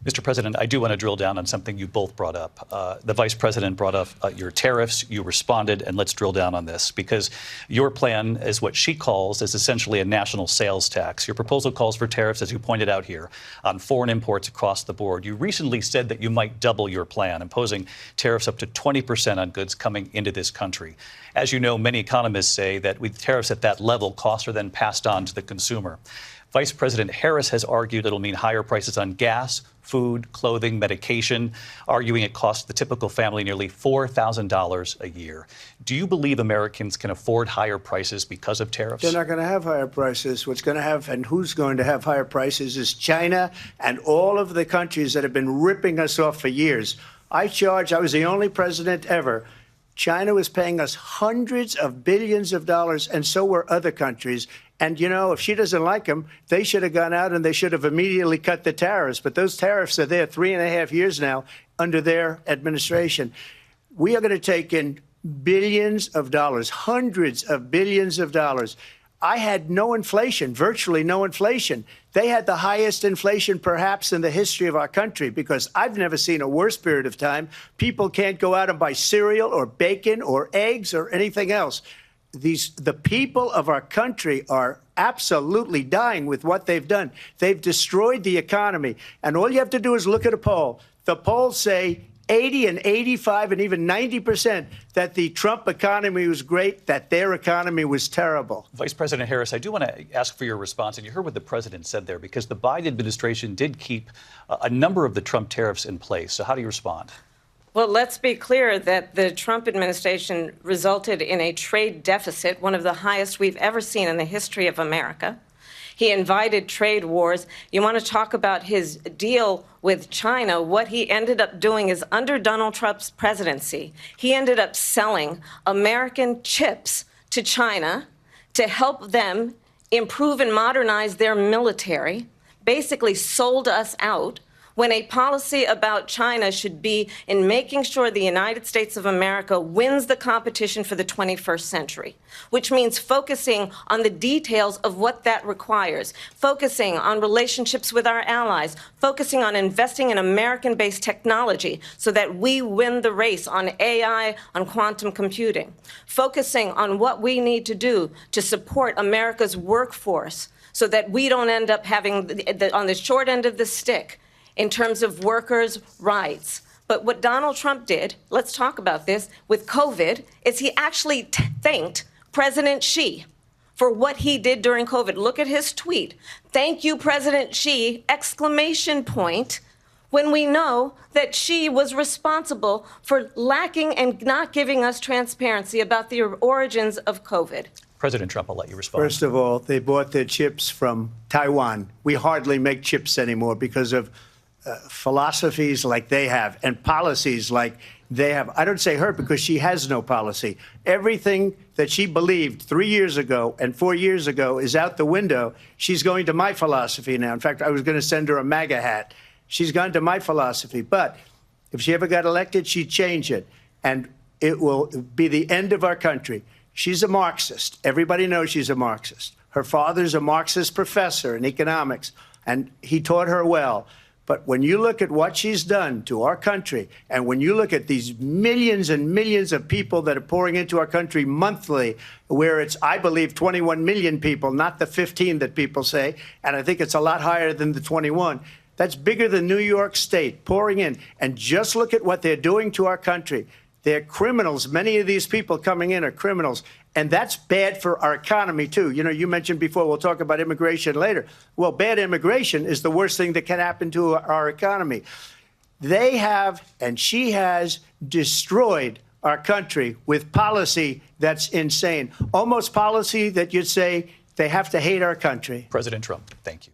Mr. President, I do want to drill down on something you both brought up. The Vice President brought up your tariffs. You responded, and let's drill down on this, because your plan is what she calls is essentially a national sales tax. Your proposal calls for tariffs, as you pointed out here, on foreign imports across the board. You recently said that you might double your plan, imposing tariffs up to 20% on goods coming into this country. As you know, many economists say that with tariffs at that level, costs are then passed on to the consumer. Vice President Harris has argued it'll mean higher prices on gas, food, clothing, medication, arguing it costs the typical family nearly $4,000 a year. Do you believe Americans can afford higher prices because of tariffs? They're not going to have higher prices. What's going to have and who's going to have higher prices is China and all of the countries that have been ripping us off for years. I was the only president ever. China was paying us hundreds of billions of dollars, and so were other countries. And, you know, if she doesn't like them, they should have gone out and they should have immediately cut the tariffs. But those tariffs are there 3.5 years now under their administration. We are going to take in billions of dollars, hundreds of billions of dollars. I had no inflation, virtually no inflation. They had the highest inflation perhaps in the history of our country, because I've never seen a worse period of time. People can't go out and buy cereal or bacon or eggs or anything else. The people of our country are absolutely dying with what they've done. They've destroyed the economy. And all you have to do is look at a poll. The polls say 80 and 85 and even 90% that the Trump economy was great, that their economy was terrible. Vice President Harris, I do want to ask for your response. And you heard what the president said there, because the Biden administration did keep a number of the Trump tariffs in place. So how do you respond? Well, let's be clear that the Trump administration resulted in a trade deficit, one of the highest we've ever seen in the history of America. He invited trade wars. You want to talk about his deal with China? What he ended up doing is, under Donald Trump's presidency, he ended up selling American chips to China to help them improve and modernize their military, basically sold us out, when a policy about China should be in making sure the United States of America wins the competition for the 21st century, which means focusing on the details of what that requires, focusing on relationships with our allies, focusing on investing in American-based technology so that we win the race on AI, on quantum computing, focusing on what we need to do to support America's workforce so that we don't end up having, on the short end of the stick, in terms of workers' rights. But what Donald Trump did, let's talk about this, with COVID, is he actually thanked President Xi for what he did during COVID. Look at his tweet. Thank you, President Xi, exclamation point, when we know that Xi was responsible for lacking and not giving us transparency about the origins of COVID. President Trump, I'll let you respond. First of all, they bought their chips from Taiwan. We hardly make chips anymore because of philosophies like they have and policies like they have. I don't say her because she has no policy. Everything that she believed 3 years ago and 4 years ago is out the window. She's going to my philosophy now. In fact, I was going to send her a MAGA hat. She's gone to my philosophy. But if she ever got elected, she'd change it. And it will be the end of our country. She's a Marxist. Everybody knows she's a Marxist. Her father's a Marxist professor in economics, and he taught her well. But when you look at what she's done to our country, and when you look at these millions and millions of people that are pouring into our country monthly, where it's, I believe, 21 million people, not the 15 that people say, and I think it's a lot higher than the 21. That's bigger than New York State pouring in. And just look at what they're doing to our country. They're criminals. Many of these people coming in are criminals. And that's bad for our economy, too. You know, you mentioned before, we'll talk about immigration later. Well, bad immigration is the worst thing that can happen to our economy. They have, and she has, destroyed our country with policy that's insane. Almost policy that you'd say they have to hate our country. President Trump, thank you.